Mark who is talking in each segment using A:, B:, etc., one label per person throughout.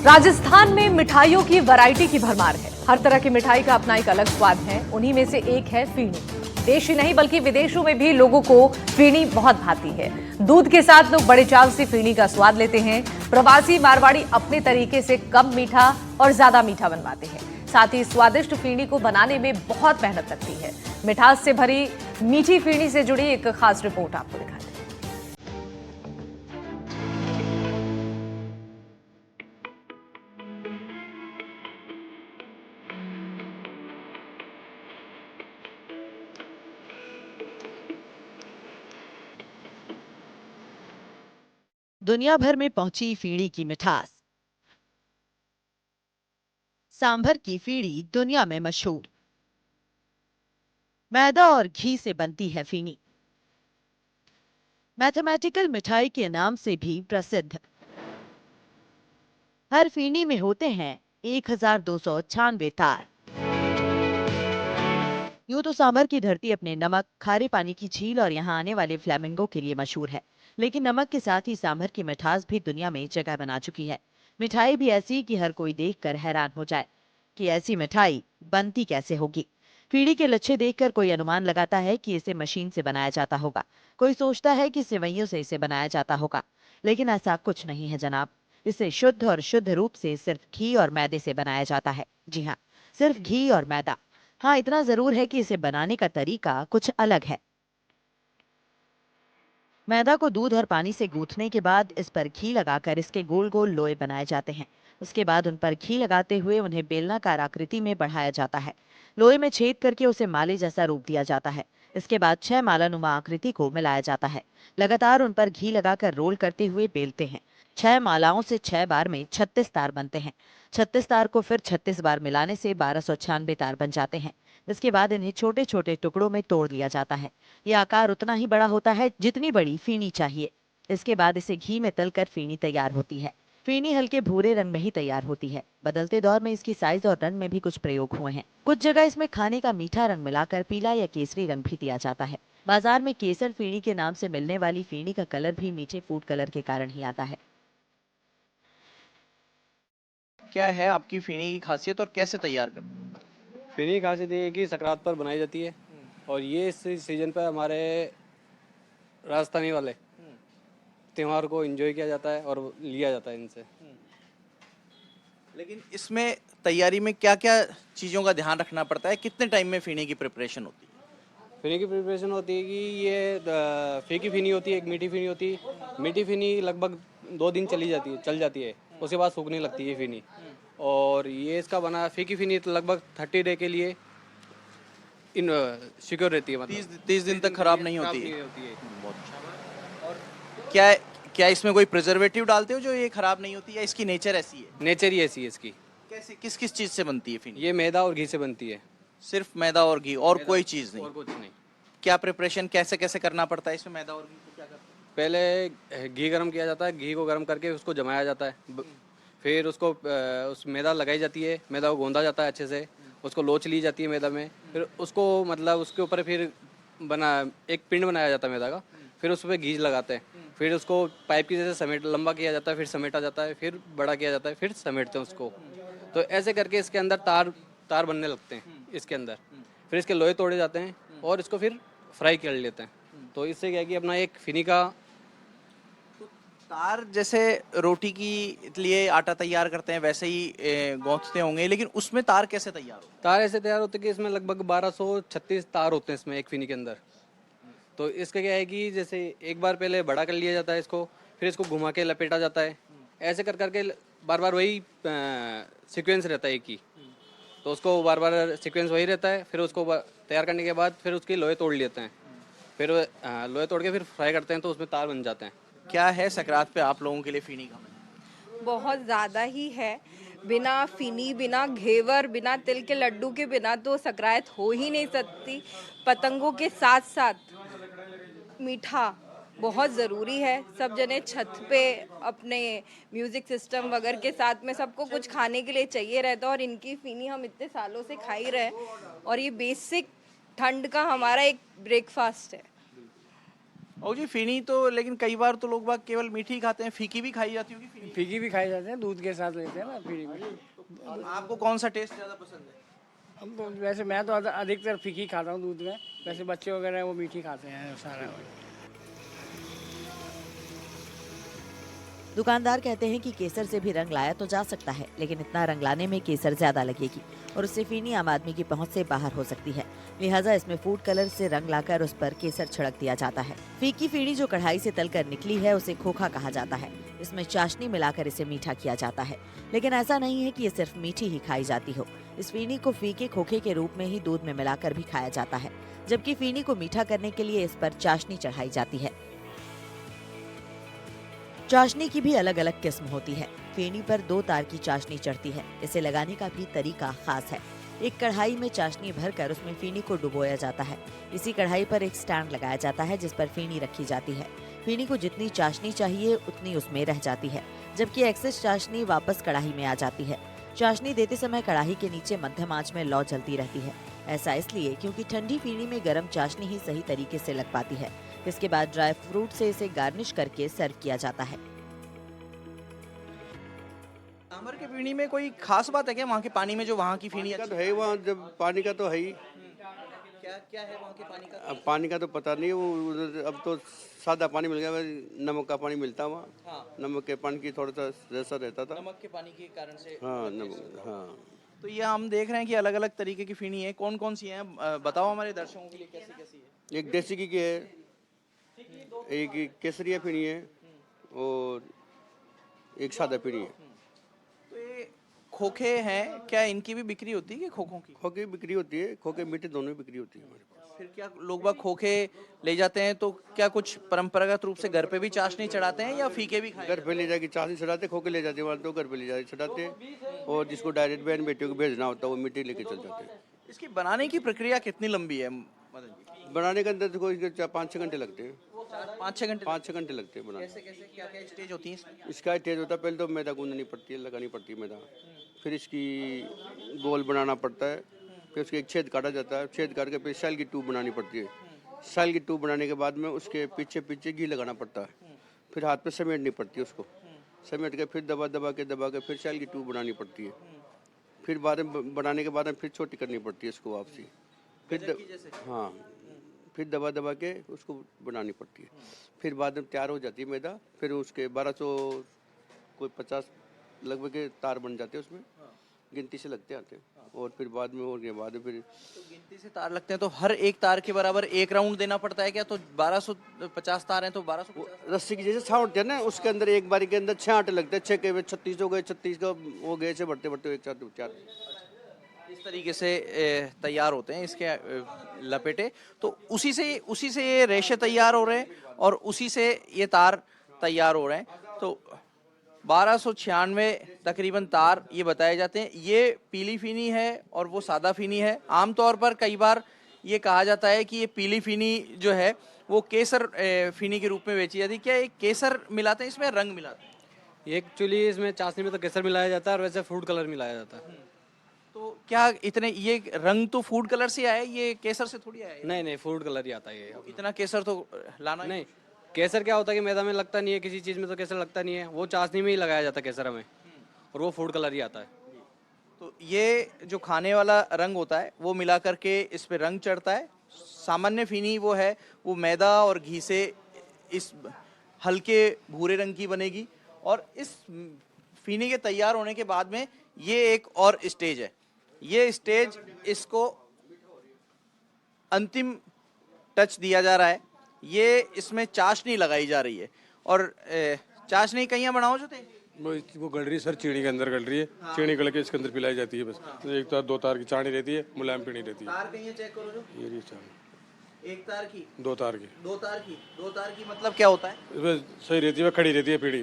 A: राजस्थान में मिठाइयों की वैरायटी की भरमार है। हर तरह की मिठाई का अपना एक अलग स्वाद है। उन्हीं में से एक है फीनी। देश ही नहीं बल्कि विदेशों में भी लोगों को फीनी बहुत भाती है। दूध के साथ लोग बड़े चाव से फीनी का स्वाद लेते हैं। प्रवासी मारवाड़ी अपने तरीके से कम मीठा और ज्यादा मीठा बनवाते हैं। साथ ही स्वादिष्ट फीनी को बनाने में बहुत मेहनत लगती है। मिठास से भरी मीठी फीनी से जुड़ी एक खास रिपोर्ट आपको दिखाते हैं।
B: दुनिया भर में पहुंची फीणी की मिठास। सांभर की फीणी दुनिया में मशहूर। मैदा और घी से बनती है फीणी। मैथमेटिकल मिठाई के नाम से भी प्रसिद्ध। हर फीणी में होते हैं 1296 तार। यूं तो सांभर की धरती अपने नमक, खारे पानी की झील और यहाँ आने वाले फ्लेमिंगो के लिए मशहूर है। लेकिन नमक के साथ ही सांभर की मिठास भी दुनिया में जगह बना चुकी है। मिठाई भी ऐसी कि हर कोई देखकर हैरान हो जाए कि ऐसी मिठाई बनती कैसे होगी। फीणी के लच्छे देखकर कोई अनुमान लगाता है कि इसे मशीन से बनाया जाता होगा। कोई सोचता है कि सेवइयों से इसे बनाया जाता होगा, लेकिन ऐसा कुछ नहीं है जनाब। इसे शुद्ध और शुद्ध रूप से सिर्फ घी और मैदे से बनाया जाता है। जी हाँ, सिर्फ घी और मैदा। हाँ, इतना जरूर है कि इसे बनाने का तरीका कुछ अलग है। मैदा को दूध और पानी से गूंथने के बाद इस पर घी लगाकर इसके गोल गोल लोए बनाए जाते हैं। उसके बाद उन पर घी लगाते हुए उन्हें बेलनाकार आकृति में बढ़ाया जाता है। लोए में छेद करके उसे माले जैसा रूप दिया जाता है। इसके बाद 6 मालानुमा आकृति को मिलाया जाता है। लगातार उन पर घी लगाकर रोल करते हुए बेलते हैं। 6 मालाओं से 6 बार में 36 तार बनते हैं। 36 तार को फिर 36 बार मिलाने से 1296 तार बन जाते हैं। इसके बाद इन्हें छोटे छोटे टुकड़ों में तोड़ लिया जाता है। यह आकार उतना ही बड़ा होता है जितनी बड़ी फीनी चाहिए। इसके बाद इसे घी में तलकर फीनी तैयार होती है। फीनी हल्के भूरे रंग में ही तैयार होती है। बदलते दौर में इसकी साइज और रंग में भी कुछ प्रयोग हुए हैं। कुछ जगह इसमें खाने का मीठा रंग मिलाकर पीला या केसरी रंग भी दिया जाता है। बाजार में केसर फीनी के नाम से मिलने वाली फीनी का कलर भी मीठे फूड कलर के कारण ही आता है।
C: क्या है आपकी फीनी की खासियत और कैसे तैयार करते हैं?
D: फिर ये खासियत ये है कि संक्रांत पर बनाई जाती है और ये इस सीजन पर हमारे राजस्थानी वाले त्यौहार को एंजॉय किया जाता है और लिया जाता है इनसे।
C: लेकिन इसमें तैयारी में क्या क्या चीज़ों का ध्यान रखना पड़ता है? कितने टाइम में फीनी की प्रिपरेशन होती है?
D: फिनी की प्रिपरेशन होती है कि ये फीकी फिनी होती है, एक मीठी फिनी होती है। मीठी फिनी लगभग 2 दिन चल जाती है। उसके बाद सूखने लगती है फिनी। और ये इसका बना फीकी फिनी तो लगभग 30 डे के लिए इन सिक्योर रहती है। मतलब
C: 30 दिन तक खराब नहीं
D: खराब
C: होती
D: नहीं
C: है।
D: होती है।
C: बहुत अच्छा। और क्या क्या इसमें कोई प्रिजर्वेटिव डालते हो जो ये खराब नहीं होती, या इसकी नेचर ऐसी है?
D: नेचर ही ऐसी है इसकी।
C: कैसे, किस किस चीज़ से बनती है फीनी?
D: ये मैदा और घी से बनती है।
C: सिर्फ मैदा और घी और
D: मैदा
C: कोई चीज़ नहीं?
D: और कुछ नहीं।
C: क्या प्रिपरेशन कैसे कैसे करना पड़ता है इसमें? मैदा और घी को क्या करते हैं?
D: पहले घी गरम किया जाता है। घी को गरम करके उसको जमाया जाता है। फिर उसको उस मैदा लगाई जाती है। मैदा को गूंदा जाता है अच्छे से। उसको लोच ली जाती है मैदा में। फिर उसको मतलब उसके ऊपर फिर बना एक पिंड बनाया जाता है मैदा का। फिर उस पर घी लगाते हैं। फिर उसको पाइप की जैसे समेट लंबा किया जाता है, फिर समेटा जाता है, फिर बड़ा किया जाता है, फिर समेटते हैं उसको। तो ऐसे करके इसके अंदर तार तार बनने लगते हैं इसके अंदर। फिर इसके लोहे तोड़े जाते हैं और इसको फिर फ्राई कर लेते हैं। तो इससे क्या है कि अपना एक फिनी का
C: तार जैसे रोटी की लिए आटा तैयार करते हैं वैसे ही गूंथते होंगे, लेकिन उसमें तार कैसे तैयार होते
D: तार ऐसे तैयार होते हैं कि इसमें लगभग 1236 तार होते हैं इसमें एक फिनी के अंदर। तो इसका क्या है कि जैसे एक बार पहले बड़ा कर लिया जाता है इसको, फिर इसको घुमा के लपेटा जाता है। ऐसे कर करके बार बार वही सीक्वेंस रहता है एक ही। तो उसको बार बार सीक्वेंस वही रहता है। फिर उसको तैयार करने के बाद फिर उसके लोहे तोड़ लेते हैं। फिर लोहे तोड़ के फिर फ्राई करते हैं तो उसमें तार बन जाते हैं।
C: हैं? क्या है सकरात पे आप लोगों के लिए फीनी का?
E: बहुत ज़्यादा ही है। बिना फिनी, बिना घेवर, बिना तिल के लड्डू के बिना तो सकरात हो ही नहीं सकती। पतंगों के साथ साथ मीठा बहुत ज़रूरी है। सब जने छत पे अपने म्यूज़िक सिस्टम वगैरह के साथ में सबको कुछ खाने के लिए चाहिए रहता है और इनकी फिनी हम इतने सालों से खा ही रहे हैं। और ये बेसिक ठंड का हमारा एक ब्रेकफास्ट है।
C: और जी फीनी तो लेकिन कई बार तो लोग बाग केवल मीठी ही खाते हैं, फीकी भी खाई जाती होगी फीनी।
F: फीकी भी खाए जाते हैं, दूध के साथ लेते हैं ना फ्री में।
C: आपको कौन सा टेस्ट ज्यादा पसंद है?
F: हम तो वैसे मैं तो अधिकतर फीकी खाता हूँ दूध में, वैसे बच्चे वगैरह वो मीठी खाते हैं सारा।
B: दुकानदार कहते हैं कि केसर से भी रंग लाया तो जा सकता है, लेकिन इतना रंग लाने में केसर ज्यादा लगेगी और उससे फीनी आम आदमी की पहुंच से बाहर हो सकती है। लिहाजा इसमें फूड कलर से रंग लाकर उस पर केसर छिड़क दिया जाता है। फीकी फीनी जो कढ़ाई से तलकर निकली है उसे खोखा कहा जाता है। इसमें चाशनी मिलाकर इसे मीठा किया जाता है, लेकिन ऐसा नहीं है कि ये सिर्फ मीठी ही खाई जाती हो। इस फीनी को फीके खोखे के रूप में ही दूध में मिलाकर भी खाया जाता है, जबकि फीनी को मीठा करने के लिए इस पर चाशनी चढ़ाई जाती है। चाशनी की भी अलग अलग किस्म होती है। फेनी पर 2 तार की चाशनी चढ़ती है। इसे लगाने का भी तरीका खास है। एक कढ़ाई में चाशनी भरकर उसमें फेनी को डुबोया जाता है। इसी कढ़ाई पर एक स्टैंड लगाया जाता है जिस पर फेनी रखी जाती है। फेनी को जितनी चाशनी चाहिए उतनी उसमें रह जाती है, जबकि एक्सेस चाशनी वापस कढ़ाई में आ जाती है। चाशनी देते समय कढ़ाई के नीचे मध्यम आंच में लौ जलती रहती है। ऐसा इसलिए क्योंकि ठंडी फीनी में गर्म चाशनी ही सही तरीके से लग पाती है। इसके बाद ड्राई फ्रूट से इसे गार्निश करके सर्व किया जाता है।
C: सांभर के फीनी में कोई खास बात है क्या? वहाँ के पानी में जो वहाँ की फीनी
G: का तो है ही, वहाँ जब पानी का तो है ही।
C: क्या क्या है वहाँ के पानी का?
G: अब पानी का तो पता नहीं है, वो उधर अब तो सादा पानी मिल गया, नमक का पानी मिलता वहाँ।
C: हाँ।
G: नमक के पानी की थोड़ा सा जैसा रहता था।
C: नमक के पानी के कारण से।
G: हाँ नमक, हाँ।
C: तो ये हम देख रहे हैं कि अलग अलग तरीके की फीनी है। कौन कौन सी हैं? बताओ हमारे दर्शकों के लिए कैसी कैसी है।
G: एक देसी घी की है, एक केसरिया पीनी है और एक सादा पीनी है।
C: तो ये खोखे हैं, क्या इनकी भी बिक्री होती है कि खोखों की?
G: खोखे की बिक्री होती है, खोखे मीठे दोनों की बिक्री होती है हमारे पास।
C: फिर क्या लोग बाग खोखे ले जाते हैं तो क्या कुछ परंपरागत रूप से घर पे भी चाशनी चढ़ाते हैं या फीके भी खाए?
G: घर पे ले जाके चाशनी चढ़ाते, खोखे ले जाते वहाँ, तो घर पे ले जाके चढ़ाते, और जिसको डायरेक्ट बहन बेटियों को भेजना होता है वो मिट्टी लेके चल जाते हैं।
C: इसकी बनाने की प्रक्रिया कितनी लंबी है मदन जी?
G: बनाने के अंदर देखो 5-6 घंटे लगते हैं।
C: 5-6 घंटे?
G: 5-6 घंटे लगते हैं बनाने।
C: कैसे कैसे क्या क्या स्टेज होती है इसमें?
G: इसका टेज होता है, पहले तो मैदा गूंदनी पड़ती है, लगानी पड़ती है मैदा, फिर इसकी गोल बनाना पड़ता है, फिर उसके एक छेद काटा जाता है, छेद काट के फिर सेल की ट्यूब बनानी पड़ती है। सेल की ट्यूब बनाने के बाद में उसके पीछे पीछे घी लगाना पड़ता है, फिर हाथ पे समेटनी पड़ती है उसको, समेट के फिर दबा के फिर सेल की ट्यूब बनानी पड़ती है, फिर बाद में बनाने के बाद में फिर छोटी करनी पड़ती है इसको वापसी, हाँ, फिर दबा के उसको बनानी पड़ती है, फिर बाद में तैयार हो जाती है मैदा, फिर उसके 1200 कोई 50 लगभग के तार बन जाते हैं उसमें, गिनती से लगते आते हैं, और फिर बाद में और के बाद फिर
C: तो गिनती से तार लगते हैं तो हर एक तार के बराबर एक राउंड देना पड़ता है क्या? तो 1250 तार हैं तो 1250
G: रस्सी की जैसे छावट है ना, उसके अंदर एक बारी के अंदर 6 आटे लगते हैं, 6 के 36 हो गए, 36 का हो गए, ऐसे बढ़ते बढ़ते एक साथ 4।
C: इस तरीके से तैयार होते हैं इसके लपेटे। तो उसी से ये रेशे तैयार हो रहे हैं और उसी से ये तार तैयार हो रहे हैं। तो 1296 तकरीबन तार ये बताए जाते हैं। ये पीली फीनी है और वो सादा फीनी है। आमतौर पर कई बार ये कहा जाता है कि ये पीली फीनी जो है वो केसर फीनी के रूप में बेची जाती है। क्या ये केसर मिलाते हैं इसमें, रंग मिलाते हैं?
D: एक्चुअली इसमें चाशनी में तो केसर मिलाया जाता है और वैसे फूड कलर मिलाया जाता है।
C: तो क्या इतने ये रंग तो फूड कलर से आया है, ये केसर से थोड़ी आया है?
D: नहीं नहीं, फूड कलर ही आता है ये।
C: इतना केसर तो लाना ही
D: नहीं, केसर क्या होता है कि मैदा में लगता नहीं है, किसी चीज़ में तो केसर लगता नहीं है, वो चाशनी में ही लगाया जाता है केसर में, और वो फूड कलर ही आता है।
C: तो ये जो खाने वाला रंग होता है वो मिला करके इस पे रंग चढ़ता है। सामान्य फीनी वो है, वो मैदा और घी से इस हल्के भूरे रंग की बनेगी। और इस फीनी के तैयार होने के बाद में ये एक और स्टेज है। ये स्टेज, इसको अंतिम टच दिया जा रहा है। ये इसमें चाशनी लगाई जा रही है और चाशनी कहीं बनाओ जो थे
H: वो गल रही है सर, चीनी के अंदर गल रही है। चीनी गल के इसके अंदर पिलाई जाती है बस। एक तार 2 तार की चाणी रहती है, मुलायम पीनी रहती है।
C: तार कहीं चेक करो जो,
H: ये रही चाणी,
C: एक तार की,
H: 2 तार की।
C: 2 तार की, 2 तार की मतलब क्या होता है?
H: इसमें सही रहती है, खड़ी रहती है पीढ़ी,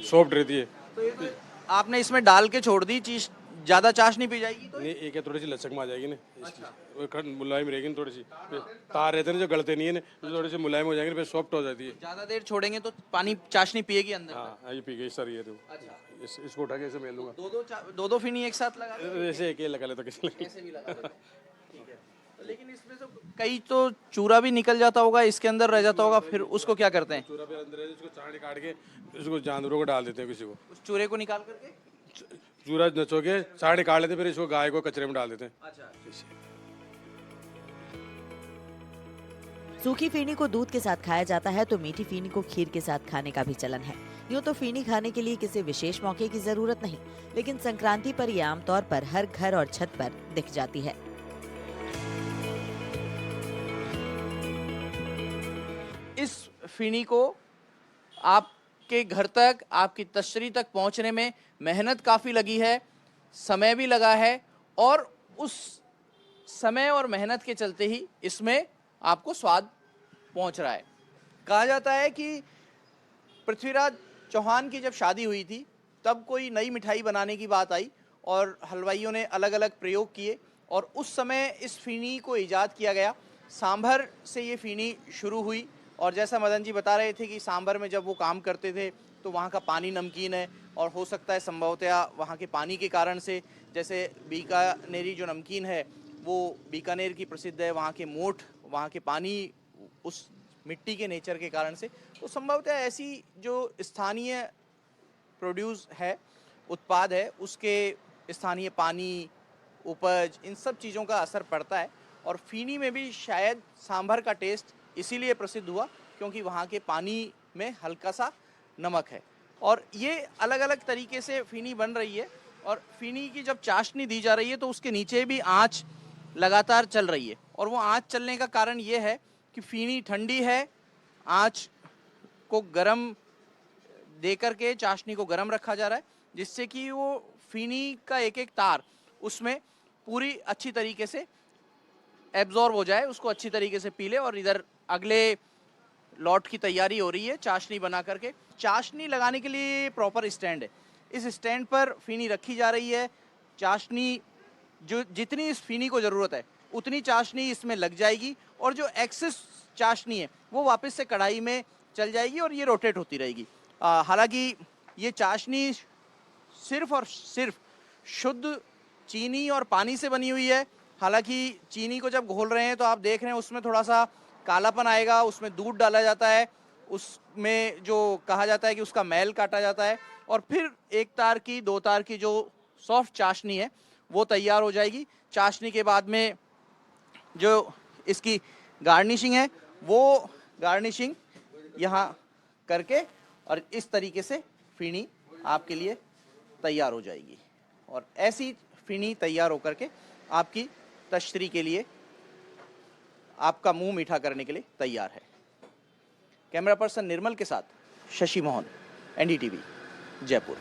H: सॉफ्ट रहती है।
C: तो ये तो आपने इसमें डाल के छोड़ दी चीज, ज्यादा चाशनी पी जाएगी तो?
H: नहीं, एक है थोड़ी सी लचक में आ जाएगी ना, इसकी मुलायम रहेगी ना थोड़ी सी। तार रहते हैं ना जो गलते नहीं है ना, जो थोड़ी सी मुलायम हो जाएंगे, फिर सॉफ्ट हो जाती है।
C: ज्यादा देर छोड़ेंगे तो पानी चाशनी पिएगी अंदर।
H: हाँ, ये पी गई सर, ये तो इसको उठा के ऐसे मेल लूंगा।
C: दो दो फीनी एक साथ लगा दो?
H: ऐसे एक ही लगा ले तो कैसे लगे।
C: ऐसे भी लगा दो। ठीक है। लेकिन इसमें तो कई तो चूरा भी निकल जाता होगा, इसके अंदर रह जाता होगा, फिर उसको क्या करते हैं?
H: चूरा भी अंदर है, इसको चांदी काट के इसको जानवरों को डाल देते हैं किसी को।
C: उस चूरे को निकाल करके?
H: चूरा नचो के चांदी काट लेते हैं, फिर इसको गाय को कचरे में डाल देते हैं।
C: अच्छा।
B: सूखी फीनी को दूध के साथ खाया जाता है तो मीठी फीनी को खीर के साथ खाने का भी चलन है। यूँ तो फीनी खाने के लिए किसी विशेष मौके की जरूरत नहीं, लेकिन संक्रांति पर ये आमतौर पर हर घर और छत पर दिख जाती है।
C: इस फीनी को आपके घर तक, आपकी तश्तरी तक पहुंचने में मेहनत काफ़ी लगी है, समय भी लगा है, और उस समय और मेहनत के चलते ही इसमें आपको स्वाद पहुंच रहा है। कहा जाता है कि पृथ्वीराज चौहान की जब शादी हुई थी तब कोई नई मिठाई बनाने की बात आई और हलवाइयों ने अलग अलग प्रयोग किए और उस समय इस फीनी को ईजाद किया गया। सांभर से ये फीनी शुरू हुई और जैसा मदन जी बता रहे थे कि सांभर में जब वो काम करते थे तो वहाँ का पानी नमकीन है और हो सकता है संभवतया वहाँ के पानी के कारण से, जैसे बीकानेरी जो नमकीन है वो बीकानेर की प्रसिद्ध है, वहाँ के मोठ, वहाँ के पानी उस मिट्टी के नेचर के कारण से, तो संभवतः ऐसी जो स्थानीय प्रोड्यूस है, उत्पाद है, उसके स्थानीय पानी, उपज, इन सब चीज़ों का असर पड़ता है। और फीनी में भी शायद सांभर का टेस्ट इसीलिए प्रसिद्ध हुआ क्योंकि वहाँ के पानी में हल्का सा नमक है। और ये अलग अलग तरीके से फीनी बन रही है और फीनी की जब चाशनी दी जा रही है तो उसके नीचे भी आँच लगातार चल रही है और वो आँच चलने का कारण ये है कि फीनी ठंडी है, आँच को गरम दे करके चाशनी को गरम रखा जा रहा है जिससे कि वो फीनी का एक एक तार उसमें पूरी अच्छी तरीके से एब्जॉर्ब हो जाए, उसको अच्छी तरीके से पी ले। और इधर अगले लॉट की तैयारी हो रही है चाशनी बना करके। चाशनी लगाने के लिए प्रॉपर स्टैंड है, इस स्टैंड पर फीनी रखी जा रही है। चाशनी जो जितनी इस फीनी को ज़रूरत है उतनी चाशनी इसमें लग जाएगी और जो एक्सेस चाशनी है वो वापस से कढ़ाई में चल जाएगी और ये रोटेट होती रहेगी। हालांकि ये चाशनी सिर्फ और सिर्फ शुद्ध चीनी और पानी से बनी हुई है। हालांकि चीनी को जब घोल रहे हैं तो आप देख रहे हैं उसमें थोड़ा सा कालापन आएगा, उसमें दूध डाला जाता है, उसमें जो कहा जाता है कि उसका मैल काटा जाता है और फिर एक तार की, दो तार की जो सॉफ्ट चाशनी है वो तैयार हो जाएगी। चाशनी के बाद में जो इसकी गार्निशिंग है वो गार्निशिंग यहाँ करके और इस तरीके से फीनी आपके लिए तैयार हो जाएगी और ऐसी फीनी तैयार होकर के आपकी तश्तरी के लिए, आपका मुंह मीठा करने के लिए तैयार है। कैमरा पर्सन निर्मल के साथ शशि मोहन, एनडीटीवी, जयपुर।